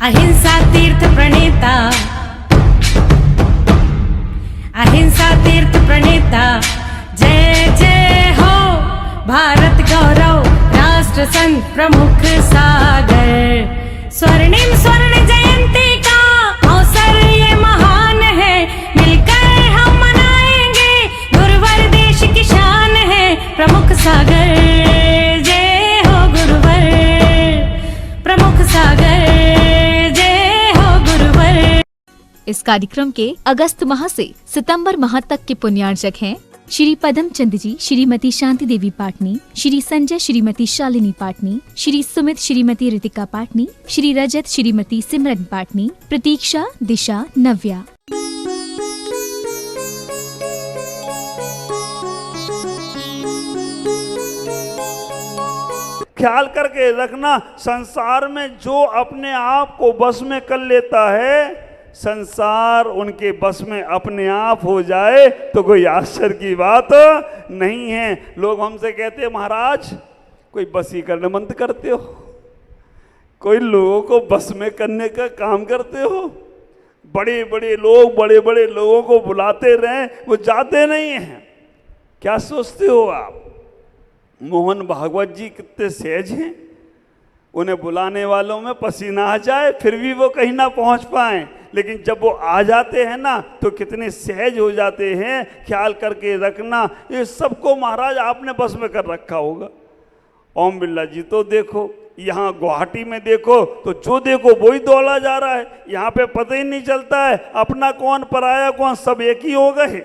अहिंसा तीर्थ प्रणेता, अहिंसा तीर्थ प्रणेता, जय जय हो भारत गौरव राष्ट्र संत प्रमुख सागर। स्वर्णिम स्वर्ण जयंती का अवसर ये महान है, मिलकर हम मनाएंगे गुरुवर देश की शान है प्रमुख सागर। जय हो गुरुवर प्रमुख सागर, जय हो गुरुवर। इस कार्यक्रम के अगस्त माह से सितंबर माह तक के पुण्यार्चक हैं श्री पदम चंद जी, श्रीमती शांति देवी पाटनी, श्री संजय श्रीमती शालिनी पाटनी, श्री सुमित श्रीमती रितिका पाटनी, श्री रजत श्रीमती सिमरन पाटनी, प्रतीक्षा, दिशा, नव्या। ख्याल करके रखना, संसार में जो अपने आप को बस में कर लेता है, संसार उनके बस में अपने आप हो जाए तो कोई आश्चर्य की बात नहीं है। लोग हमसे कहते हैं महाराज कोई वशीकरण मंत्र करते हो, कोई लोगों को बस में करने का काम करते हो। बड़े बड़े लोग बड़े बड़े लोगों को बुलाते रहें, वो जाते नहीं हैं। क्या सोचते हो आप? मोहन भागवत जी कितने सहज हैं, उन्हें बुलाने वालों में पसीना आ जाए फिर भी वो कहीं ना पहुंच पाएं, लेकिन जब वो आ जाते हैं ना तो कितने सहज हो जाते हैं। ख्याल करके रखना, ये सबको महाराज आपने बस में कर रखा होगा। ओम बिरला जी तो देखो, यहाँ गुवाहाटी में देखो तो जो देखो वही दौड़ा जा रहा है। यहाँ पे पता ही नहीं चलता है अपना कौन पराया कौन, सब एक ही हो गए।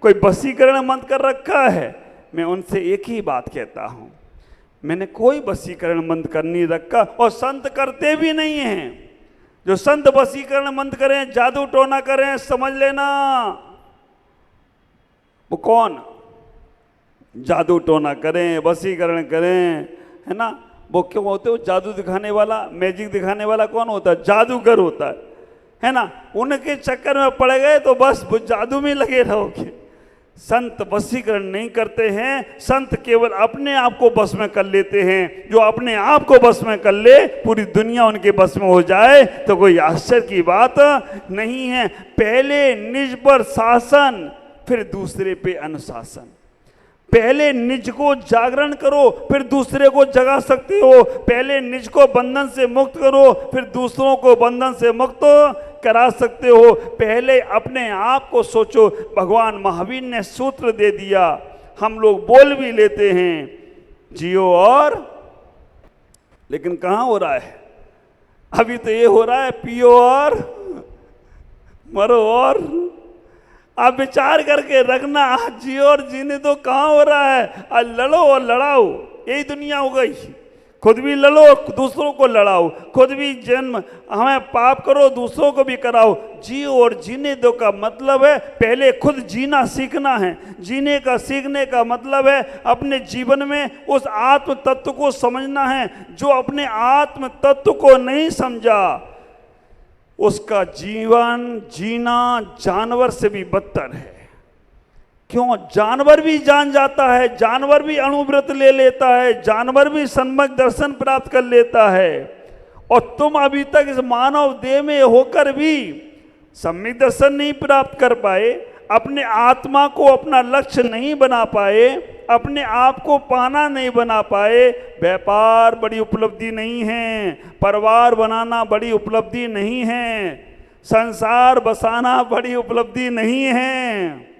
कोई वशीकरण मंत्र कर रखा है। मैं उनसे एक ही बात कहता हूँ, मैंने कोई वशीकरण मंत्र कर नहीं रखा और संत करते भी नहीं हैं। जो संत वशीकरण मंत्र करें, जादू टोना करें, समझ लेना वो कौन जादू टोना करें, वशीकरण करें, है ना, वो क्यों होते हो? जादू दिखाने वाला, मैजिक दिखाने वाला कौन होता है? जादूगर होता है ना। उनके चक्कर में पड़ गए तो बस वो जादू में लगे रहोगे। संत वशीकरण नहीं करते हैं, संत केवल अपने आप को बस में कर लेते हैं। जो अपने आप को बस में कर ले, पूरी दुनिया उनके बस में हो जाए तो कोई आश्चर्य की बात नहीं है। पहले निज पर शासन, फिर दूसरे पे अनुशासन। पहले निज को जागरण करो, फिर दूसरे को जगा सकते हो। पहले निज को बंधन से मुक्त करो, फिर दूसरों को बंधन से मुक्त करा सकते हो। पहले अपने आप को सोचो। भगवान महावीर ने सूत्र दे दिया, हम लोग बोल भी लेते हैं जियो और, लेकिन कहाँ हो रहा है? अभी तो ये हो रहा है पियो और मरो और। आप विचार करके रखना, आज जियो और जीने तो कहाँ हो रहा है? आज लड़ो और लड़ाओ, यही दुनिया हो गई। खुद भी लड़ो, दूसरों को लड़ाओ। खुद भी जन्म हमें पाप करो, दूसरों को भी कराओ। जियो और जीने दो का मतलब है पहले खुद जीना सीखना है। जीने का सीखने का मतलब है अपने जीवन में उस आत्म तत्व को समझना है। जो अपने आत्म तत्व को नहीं समझा, उसका जीवन जीना जानवर से भी बदतर है। क्यों? जानवर भी जान जाता है, जानवर भी अणुव्रत ले लेता है, जानवर भी सम्यक दर्शन प्राप्त कर लेता है। और तुम अभी तक इस मानव देह में होकर भी सम्यक दर्शन नहीं प्राप्त कर पाए, अपने आत्मा को अपना लक्ष्य नहीं बना पाए, अपने आप को पाना नहीं बना पाए। व्यापार बड़ी उपलब्धि नहीं है, परिवार बनाना बड़ी उपलब्धि नहीं है, संसार बसाना बड़ी उपलब्धि नहीं है।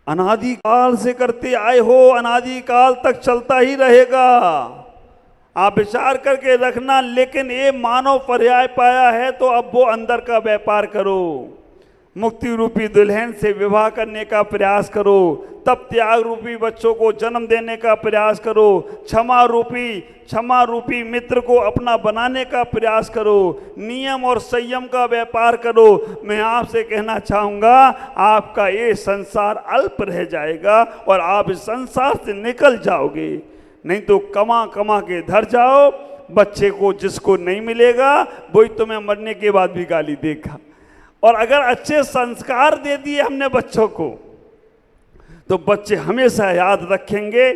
अनादिकाल से करते आए हो, अनादिकाल तक चलता ही रहेगा। आप विचार करके रखना। लेकिन ये मानव पर्याय पाया है तो अब वो अंदर का व्यापार करो। मुक्ति रूपी दुल्हन से विवाह करने का प्रयास करो, तब त्याग रूपी बच्चों को जन्म देने का प्रयास करो, क्षमा रूपी मित्र को अपना बनाने का प्रयास करो, नियम और संयम का व्यापार करो। मैं आपसे कहना चाहूँगा, आपका ये संसार अल्प रह जाएगा और आप इस संसार से निकल जाओगे। नहीं तो कमा कमा के धर जाओ। बच्चे को जिसको नहीं मिलेगा वही तुम्हें मरने के बाद भी गाली देगा। और अगर अच्छे संस्कार दे दिए हमने बच्चों को, तो बच्चे हमेशा याद रखेंगे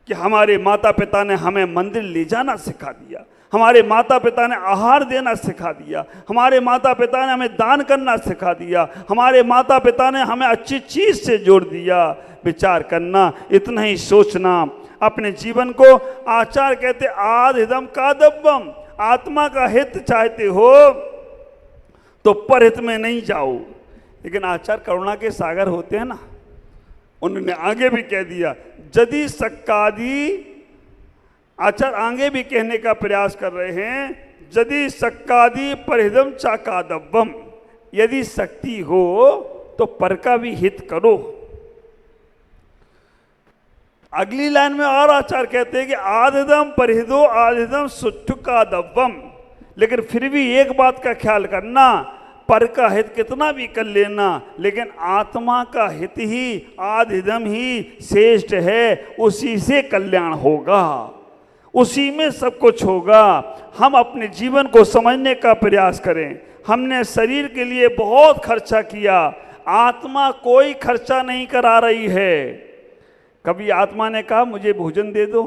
कि हमारे माता पिता ने हमें मंदिर ले जाना सिखा दिया, हमारे माता पिता ने आहार देना सिखा दिया, हमारे माता पिता ने हमें दान करना सिखा दिया, हमारे माता पिता ने हमें अच्छी चीज से जोड़ दिया। विचार करना, इतना ही सोचना अपने जीवन को। आचार्य कहते आद हिदम कादव्यम, आत्मा का हित चाहते हो तो परहित में नहीं जाओ। लेकिन आचार्य करुणा के सागर होते हैं ना, उन्होंने आगे भी कह दिया यदि सक्कादि, आचार्य आगे भी कहने का प्रयास कर रहे हैं, यदि सक्कादि परहिदम चाकादव्यम, यदि शक्ति हो तो पर का भी हित करो। अगली लाइन में और आचार्य कहते हैं कि आदिदम परिहिदो आदिदम सुट्ठुकादव्यम, लेकिन फिर भी एक बात का ख्याल करना, पर का हित कितना भी कर लेना, लेकिन आत्मा का हित ही आदिदम ही श्रेष्ठ है, उसी से कल्याण होगा, उसी में सब कुछ होगा। हम अपने जीवन को समझने का प्रयास करें। हमने शरीर के लिए बहुत खर्चा किया, आत्मा कोई खर्चा नहीं करा रही है। कभी आत्मा ने कहा मुझे भोजन दे दो,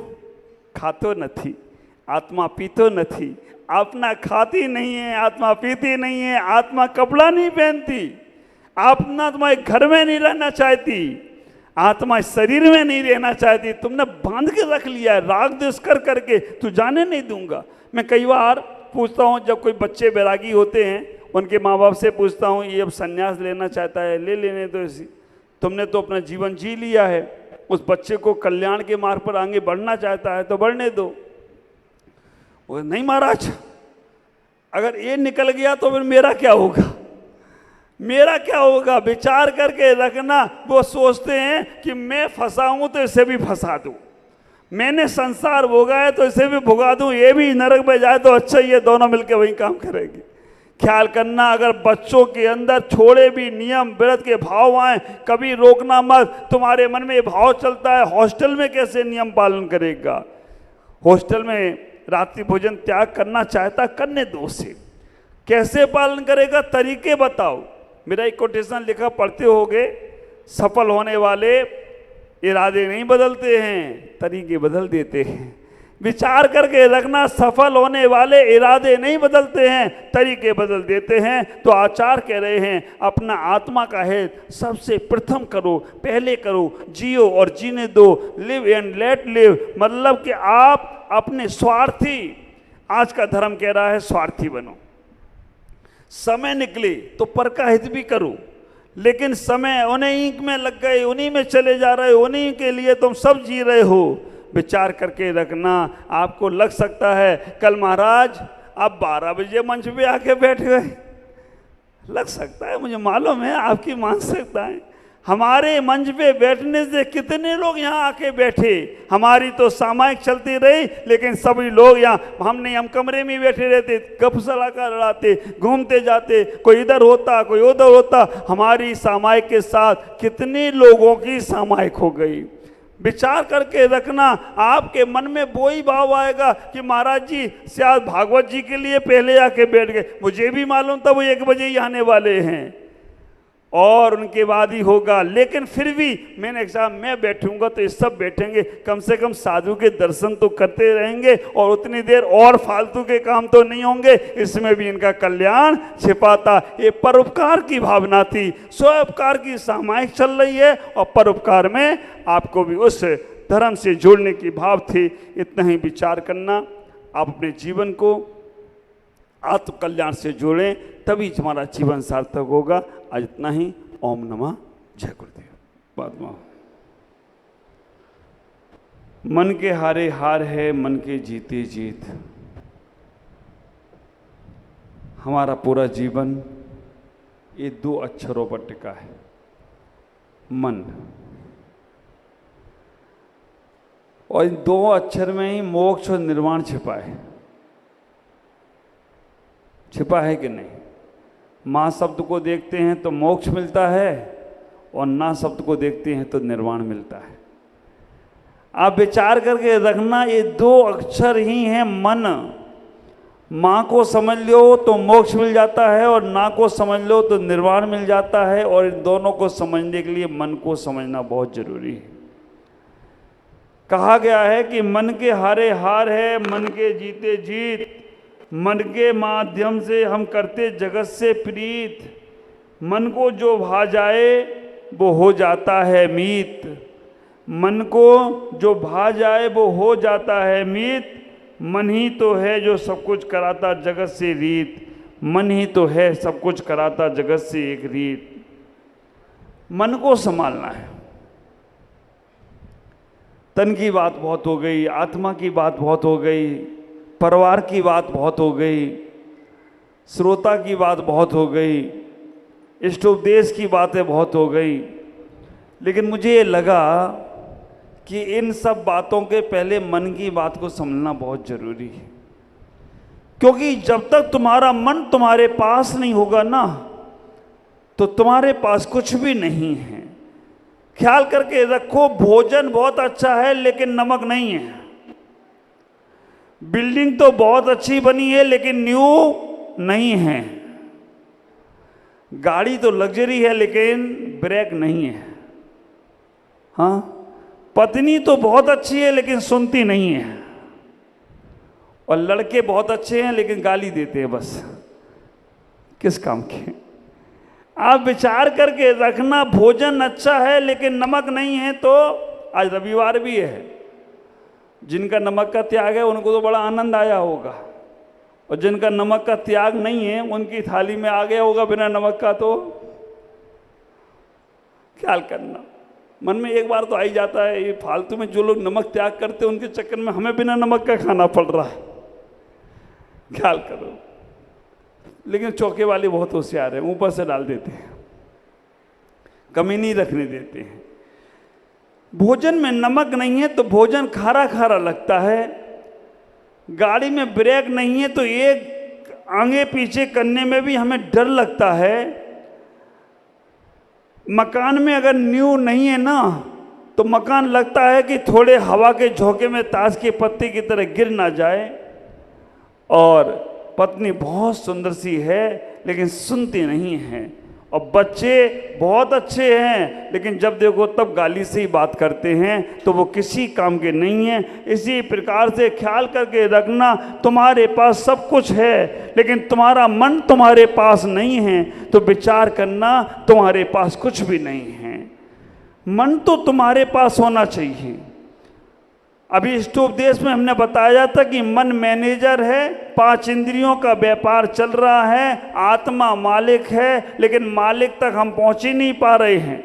खातो नहीं, आत्मा पीतो नहीं, आत्मा खाती नहीं है, आत्मा पीती नहीं है, आत्मा कपड़ा नहीं पहनती, आत्मा तुम्हारे घर में नहीं रहना चाहती, आत्मा शरीर में नहीं रहना चाहती, तुमने बांध के रख लिया है राग द्वेष कर करके, तू जाने नहीं दूंगा। मैं कई बार पूछता हूँ, जब कोई बच्चे बैरागी होते हैं उनके माँ बाप से पूछता हूँ ये अब संन्यास लेना चाहता है, ले लेने दो इसी, तुमने तो अपना जीवन जी लिया है, उस बच्चे को कल्याण के मार्ग पर आगे बढ़ना चाहता है तो बढ़ने दो। वो नहीं महाराज, अगर ये निकल गया तो फिर मेरा क्या होगा, मेरा क्या होगा, विचार करके रखना। वो सोचते हैं कि मैं फंसा हूं तो इसे भी फंसा दूं, मैंने संसार भोगा है तो इसे भी भुगा दूं, ये भी नरक में जाए तो अच्छा, ये दोनों मिलकर वही काम करेंगे। ख्याल करना, अगर बच्चों के अंदर थोड़े भी नियम व्रत के भाव आए, कभी रोकना मत। तुम्हारे मन में ये भाव चलता है हॉस्टल में कैसे नियम पालन करेगा, हॉस्टल में रात्रि भोजन त्याग करना चाहता, करने दो उसे, कैसे पालन करेगा, तरीके बताओ। मेरा एक कोटेशन लिखा पढ़ते होगे, सफल होने वाले इरादे नहीं बदलते हैं, तरीके बदल देते हैं। विचार करके रखना, सफल होने वाले इरादे नहीं बदलते हैं, तरीके बदल देते हैं। तो आचार्य कह रहे हैं अपना आत्मा का हित सबसे प्रथम करो, पहले करो, जियो और जीने दो, लिव एंड लेट लिव, मतलब कि आप अपने स्वार्थी, आज का धर्म कह रहा है स्वार्थी बनो। समय निकले तो पर का हित भी करो, लेकिन समय उन्हीं में लग गए, उन्हीं में चले जा रहे हो, उन्हीं के लिए तुम सब जी रहे हो। विचार करके रखना। आपको लग सकता है कल महाराज आप 12 बजे मंच पे आके बैठ गए, लग सकता है, मुझे मालूम है आपकी मानसिकता है। हमारे मंच पे बैठने से कितने लोग यहाँ आके बैठे, हमारी तो सामायिक चलती रही, लेकिन सभी लोग यहाँ, हम कमरे में बैठे रहते, गप सलाका लड़ाते, घूमते जाते, कोई इधर होता कोई उधर होता, हमारी सामायिक के साथ कितने लोगों की सामायिक हो गई। विचार करके रखना, आपके मन में वो ही भाव आएगा कि महाराज जी शायद भागवत जी के लिए पहले आके बैठ गए, मुझे भी मालूम था वो 1 बजे ही आने वाले हैं और उनके बाद ही होगा, लेकिन फिर भी मैंने कहा मैं बैठूंगा तो ये सब बैठेंगे, कम से कम साधु के दर्शन तो करते रहेंगे और उतनी देर और फालतू के काम तो नहीं होंगे, इसमें भी इनका कल्याण छिपाता। ये परोपकार की भावना थी, स्वोपकार की सामायिक चल रही है और परोपकार में आपको भी उस धर्म से जोड़ने की भाव थी। इतना ही विचार करना, आप अपने जीवन को आत्म कल्याण से जोड़ें, तभी हमारा जीवन सार्थक होगा। आज इतना ही। ओम नमः जय गुरुदेव। बाद में मन के हारे हार है, मन के जीते जीत। हमारा पूरा जीवन ये 2 अक्षरों पर टिका है, मन, और इन 2 अक्षर में ही मोक्ष और निर्वाण छिपा है। छिपा है कि नहीं? माँ शब्द को देखते हैं तो मोक्ष मिलता है और ना शब्द को देखते हैं तो निर्वाण मिलता है। आप विचार करके रखना, ये 2 अक्षर ही हैं मन। माँ को समझ लो तो मोक्ष मिल जाता है और ना को समझ लो तो निर्वाण मिल जाता है, और इन दोनों को समझने के लिए मन को समझना बहुत जरूरी है। कहा गया है कि मन के हारे हार है, मन के जीते जीत, मन के माध्यम से हम करते जगत से प्रीत, मन को जो भा जाए वो हो जाता है मीत, मन को जो भा जाए वो हो जाता है मीत, मन ही तो है जो सब कुछ कराता जगत से रीत, मन ही तो है सब कुछ कराता जगत से एक रीत। मन को संभालना है। तन की बात बहुत हो गई, आत्मा की बात बहुत हो गई, परिवार की बात बहुत हो गई, श्रोता की बात बहुत हो गई, इष्टोपदेश की बातें बहुत हो गई। लेकिन मुझे ये लगा कि इन सब बातों के पहले मन की बात को समझना बहुत जरूरी है, क्योंकि जब तक तुम्हारा मन तुम्हारे पास नहीं होगा ना, तो तुम्हारे पास कुछ भी नहीं है। ख्याल करके रखो, भोजन बहुत अच्छा है लेकिन नमक नहीं है, बिल्डिंग तो बहुत अच्छी बनी है लेकिन न्यू नहीं है, गाड़ी तो लग्जरी है लेकिन ब्रेक नहीं है, हाँ, पत्नी तो बहुत अच्छी है लेकिन सुनती नहीं है, और लड़के बहुत अच्छे हैं लेकिन गाली देते हैं, बस किस काम के। आप विचार करके रखना, भोजन अच्छा है लेकिन नमक नहीं है। तो आज रविवार भी है, जिनका नमक का त्याग है उनको तो बड़ा आनंद आया होगा, और जिनका नमक का त्याग नहीं है उनकी थाली में आ गया होगा बिना नमक का। तो ख्याल करना, मन में एक बार तो आ ही जाता है, ये फालतू में जो लोग नमक त्याग करते हैं उनके चक्कर में हमें बिना नमक का खाना पड़ रहा है। ख्याल करो। लेकिन चौके वाले बहुत होशियार हैं, ऊपर से डाल देते हैं, कमी नहीं रखने देते हैं। भोजन में नमक नहीं है तो भोजन खारा खारा लगता है, गाड़ी में ब्रेक नहीं है तो एक आगे पीछे करने में भी हमें डर लगता है, मकान में अगर न्यू नहीं है ना तो मकान लगता है कि थोड़े हवा के झोंके में ताश के पत्ते की तरह गिर ना जाए। और पत्नी बहुत सुंदर सी है लेकिन सुनती नहीं है, और बच्चे बहुत अच्छे हैं लेकिन जब देखो तब गाली से ही बात करते हैं, तो वो किसी काम के नहीं है। इसी प्रकार से ख्याल करके रखना, तुम्हारे पास सब कुछ है लेकिन तुम्हारा मन तुम्हारे पास नहीं है, तो विचार करना तुम्हारे पास कुछ भी नहीं है। मन तो तुम्हारे पास होना चाहिए। अभी इष्टोपदेश में हमने बताया था कि मन मैनेजर है, 5 इंद्रियों का व्यापार चल रहा है, आत्मा मालिक है, लेकिन मालिक तक हम पहुंच ही नहीं पा रहे हैं,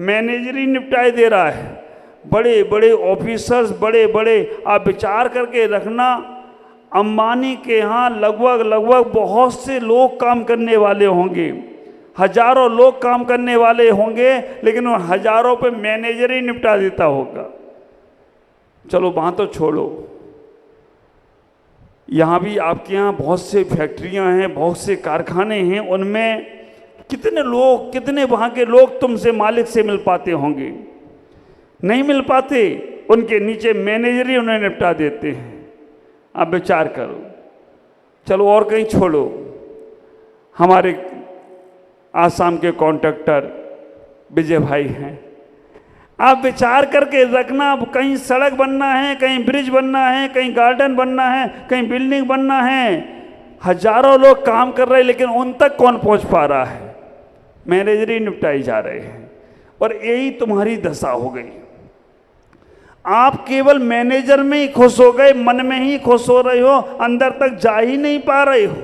मैनेजर ही निपटाई दे रहा है। बड़े बड़े ऑफिसर्स, बड़े बड़े, आप विचार करके रखना, अंबानी के यहाँ लगभग बहुत से लोग काम करने वाले होंगे, हजारों लोग काम करने वाले होंगे, लेकिन उन हजारों पे मैनेजर ही निपटा देता होगा। चलो वहाँ तो छोड़ो, यहाँ भी आपके यहाँ बहुत से फैक्ट्रियाँ हैं, बहुत से कारखाने हैं, उनमें कितने लोग, कितने वहाँ के लोग तुमसे मालिक से मिल पाते होंगे? नहीं मिल पाते, उनके नीचे मैनेजर ही उन्हें निपटा देते हैं। आप विचार करो। चलो और कहीं छोड़ो, हमारे आसाम के कॉन्ट्रैक्टर विजय भाई हैं, आप विचार करके रखना, कहीं सड़क बनना है, कहीं ब्रिज बनना है, कहीं गार्डन बनना है, कहीं बिल्डिंग बनना है, हजारों लोग काम कर रहे हैं लेकिन उन तक कौन पहुंच पा रहा है? मैनेजर ही निपटाई जा रहे हैं। और यही तुम्हारी दशा हो गई। आप केवल मैनेजर में ही खुश हो गए, मन में ही खुश हो रहे हो, अंदर तक जा ही नहीं पा रहे हो।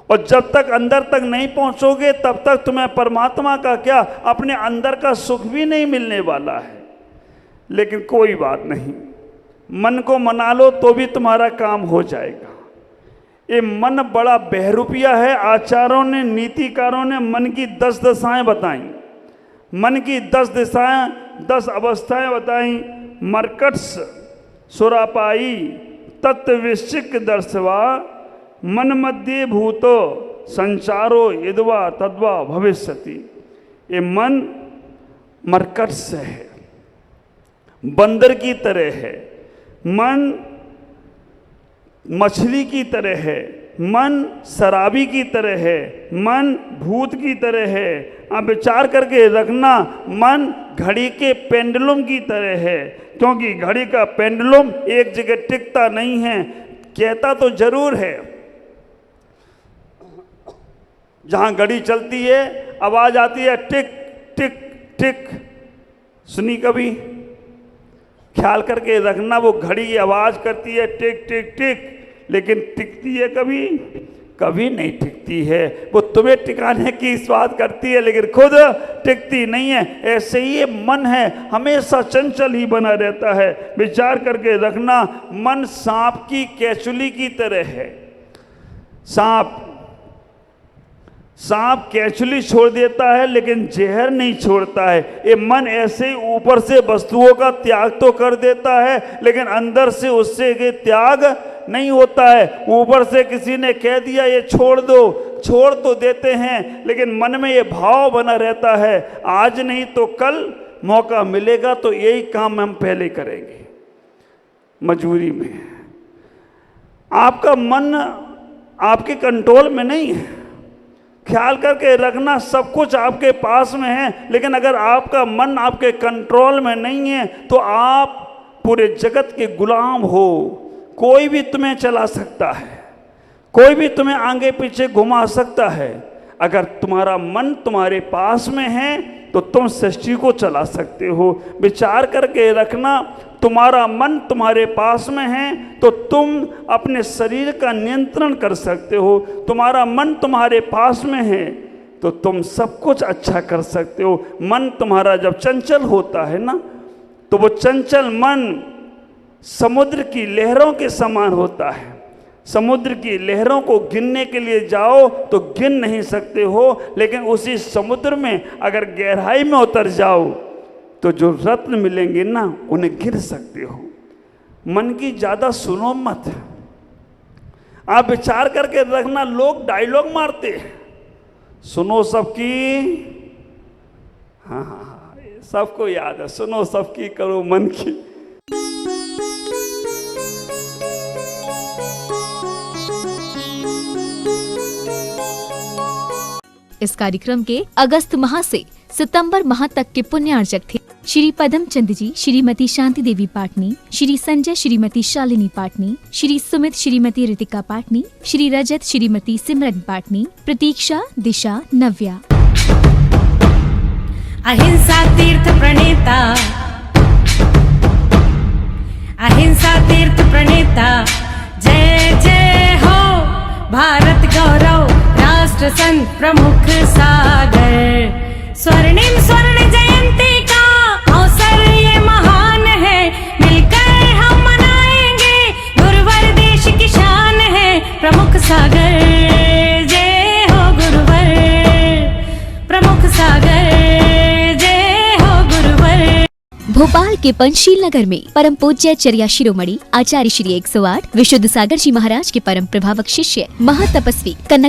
और जब तक अंदर तक नहीं पहुंचोगे तब तक तुम्हें परमात्मा का क्या, अपने अंदर का सुख भी नहीं मिलने वाला है। लेकिन कोई बात नहीं, मन को मना लो तो भी तुम्हारा काम हो जाएगा। ये मन बड़ा बहरूपिया है। आचार्यों ने, नीतिकारों ने मन की 10 दशाएं बताई, मन की 10 दिशाएं, 10 अवस्थाएं बताई। मर्कट्स सुरापाई तत्विश्चिक दर्शवा मन मध्य भूतो संचारो यद्वा तद्वा भविष्यति। ये मन मरकट्स है, बंदर की तरह है, मन मछली की तरह है, मन शराबी की तरह है, मन भूत की तरह है। आप विचार करके रखना, मन घड़ी के पेंडुलम की तरह है, क्योंकि घड़ी का पेंडुलम एक जगह टिकता नहीं है, कहता तो जरूर है। जहाँ घड़ी चलती है आवाज आती है टिक टिक टिक, सुनी कभी? ख्याल करके रखना, वो घड़ी की आवाज करती है टिक टिक टिक, लेकिन टिकती है कभी? कभी नहीं टिकती है। वो तुम्हें टिकाने की बात करती है लेकिन खुद टिकती नहीं है। ऐसे ही ये मन है, हमेशा चंचल ही बना रहता है। विचार करके रखना, मन सांप की कैचुली की तरह है। सांप कैचुली छोड़ देता है लेकिन जहर नहीं छोड़ता है। ये मन ऐसे ही ऊपर से वस्तुओं का त्याग तो कर देता है लेकिन अंदर से उससे ये त्याग नहीं होता है। ऊपर से किसी ने कह दिया ये छोड़ दो, छोड़ तो देते हैं लेकिन मन में ये भाव बना रहता है, आज नहीं तो कल मौका मिलेगा तो यही काम हम पहले करेंगे। मजबूरी में आपका मन आपके कंट्रोल में नहीं है। ख्याल करके रखना, सब कुछ आपके पास में है लेकिन अगर आपका मन आपके कंट्रोल में नहीं है तो आप पूरे जगत के गुलाम हो। कोई भी तुम्हें चला सकता है, कोई भी तुम्हें आगे पीछे घुमा सकता है। अगर तुम्हारा मन तुम्हारे पास में है तो तुम सृष्टि को चला सकते हो। विचार करके रखना, तुम्हारा मन तुम्हारे पास में है तो तुम अपने शरीर का नियंत्रण कर सकते हो। तुम्हारा मन तुम्हारे पास में है तो तुम सब कुछ अच्छा कर सकते हो। मन तुम्हारा जब चंचल होता है ना, तो वो चंचल मन समुद्र की लहरों के समान होता है। समुद्र की लहरों को गिनने के लिए जाओ तो गिन नहीं सकते हो, लेकिन उसी समुद्र में अगर गहराई में उतर जाओ तो जो रत्न मिलेंगे ना उन्हें गिन सकते हो। मन की ज़्यादा सुनो मत। आप विचार करके रखना, लोग डायलॉग मारते हैं, सुनो सबकी, हाँ हाँ हाँ सबको याद है, सुनो सबकी करो मन की। इस कार्यक्रम के अगस्त माह से सितंबर माह तक के पुण्यार्चक थे श्री पदम चंद जी, श्रीमती शांति देवी पाटनी, श्री संजय श्रीमती शालिनी पाटनी, श्री सुमित श्रीमती रितिका पाटनी, श्री रजत श्रीमती सिमरन पाटनी, प्रतीक्षा, दिशा, नव्या। अहिंसा तीर्थ प्रणेता, अहिंसा तीर्थ प्रणेता, जय जय हो भारत गौरव, राष्ट्र संत प्रमुख सागर। स्वर्णिम स्वर्ण जयंती का अवसर ये महान है, मिलकर हम मनाएंगे, गुरुवर देश की शान है, प्रमुख सागर। जय हो गुरुवर, प्रमुख सागर, जय हो गुरुवर। भोपाल के पंचशील नगर में परम पूज्य चर्या शिरोमणि आचार्य श्री 108 विशुद्ध सागर जी महाराज के परम प्रभावक शिष्य महातपस्वी कनक